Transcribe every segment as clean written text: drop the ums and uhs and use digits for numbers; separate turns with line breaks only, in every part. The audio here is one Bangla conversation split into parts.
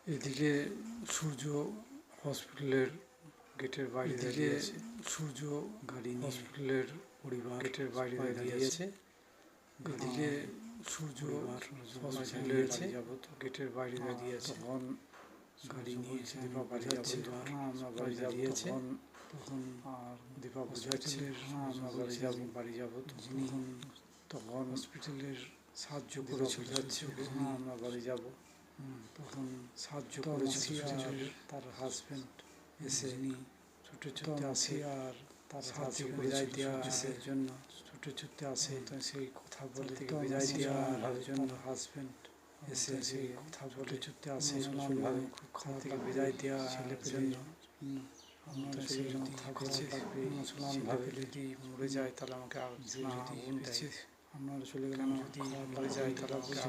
এদিকে সূর্য হসপিটালের গেটের বাইরে দাঁড়িয়ে আছে। সূর্য গাড়ি নিয়ে হসপিটালের পরিবার গেটের বাইরে দাঁড়িয়ে আছে। এদিকে সূর্য হসপিটালের গেটের বাইরে দাঁড়িয়ে আছে। তখন গাড়ি নিয়ে দীপা বাড়ি যাচ্ছে, আমরা বাড়ি দাঁড়িয়ে আছে। তখন আর দীপা বোঝাচ্ছে আমরা বাড়ি যাবো। তখন হসপিটালের সাহায্য করেছিল যাচ্ছে, আমরা বাড়ি যাব। তখন সাহায্য করেছিল তার হাজব্যান্ড এসে ছুটে ছুটে আসে আর তার সাহায্য বিদায় দেওয়ার জন্য ছুটে ছুটে আসে। সেই কথা বলে বিদায় দেওয়ার জন্য হাজব্যান্ড এসে সেই কথা বলে ছুটে আসে। খুব খারাপ থেকে বিদায় দেওয়া ছেলের জন্য সেই কথা বলছে মুসলমান ভাবে যদি মরে যায় তাহলে আমাকে আগুন দেয়। আপনারা চলে গেলেন যদি মরে যায় তাহলে আমাকে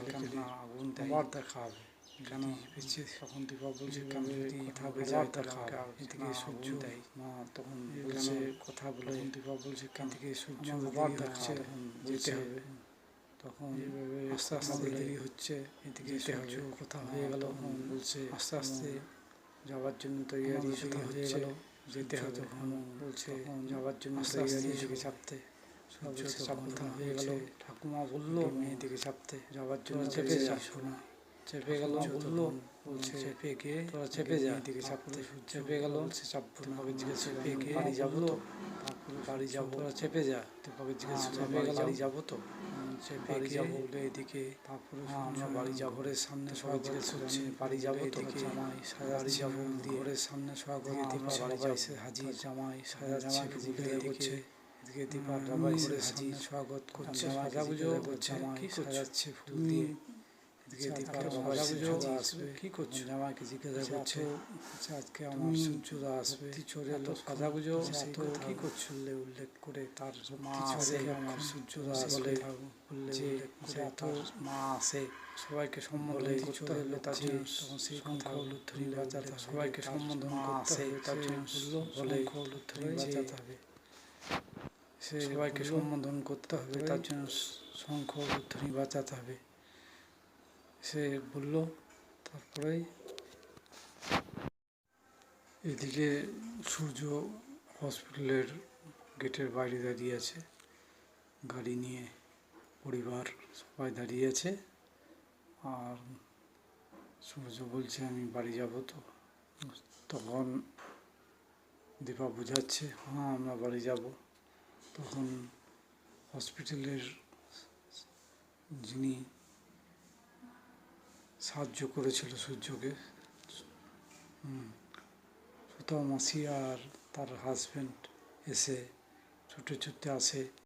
আগুন দেয়, আবার দেখা হবে কেন বেঁচে। তখন দীপা বলছে কেন যদি মরে যায় তাহলে আমাকে এদিকে সূর্য দেয়। মা তখন বলছে কথা বলে দীপা বলছে কেন থেকে সূর্য আবার দেখা তখন যেতে হবে। তখন আস্তে আস্তে দেরি হচ্ছে, এদিকে সূর্য কথা হয়ে গেল। বলছে আস্তে আস্তে যাওয়ার জন্য তৈরি হয়ে গেল, যেতে হবে। তখন বলছে যাওয়ার জন্য তৈরি দিকে চাপতে কথা হয়ে গেল। ঠাকুমা বললো মেয়েদিকে চাপতে যাওয়ার জন্য চেপে যা, শোনা চেপে গেল বললো। বলছে চেপে গিয়ে তোরা চেপে যা, দিকে চাপতে চেপে গেল। বলছে চাপবো না, চেপে গিয়ে বাড়ি যাবো তো, বাড়ি যাবো। তোরা চেপে যা, তোকে জিজ্ঞেস চেপে গেল বাড়ি যাবো তো, বাড়ি যাবো বলে এদিকে তারপরে আমরা বাড়ি যাবো। ঘরের সামনে সবাই জিজ্ঞেস করছে বাড়ি যাবো তো, জামাই বাড়ি যাবো। ঘরের সামনে সবাই বাড়ি এসে হাজির, জামাই সাজাচ্ছে দিচ্ছে। এদিকে দীপা বাবাই সামনে স্বাগত করছে, সাজাগুজো করছে, কি সাজাচ্ছে ফুল দিয়ে। এদিকে দীপার বাবাই আসবে, কি করছো? জামাইকে জিজ্ঞাসা করছে আজকে আমার সূর্যরা আসবে, চলে এলো সাজাগুজো তো কি করছো? উল্লেখ করে তার মা আসে, আমার সূর্যরা বলে যে এত মা আসে, সবাইকে সম্বোধন করতে হলো তার জন্য। তখন সেই কথা উলুধ্বনি বাজাতে হবে, সবাইকে সম্বোধন করতে হবে তার জন্য বলে উলুধ্বনি বাজাতে হবে। সে সবাইকে সম্বোধন করতে হবে তার জন্য শঙ্খ উলুধ্বনি বাজাতে হবে। সে বলল তারপরেই এদিকে সূর্য হসপিটালের গেটের বাইরে দাঁড়িয়ে আছে। গাড়ি নিয়ে পরিবার সবাই দাঁড়িয়ে আছে। আর সূর্য বলছে আমি বাড়ি যাব তো। তখন দীপা বোঝাচ্ছে আমরা বাড়ি যাব। তখন হসপিটালের যিনি সাহায্য করেছিল সূর্যকে, সুতা মাসি আর তার হাজব্যান্ড এসে ছুটে ছুটে আসে।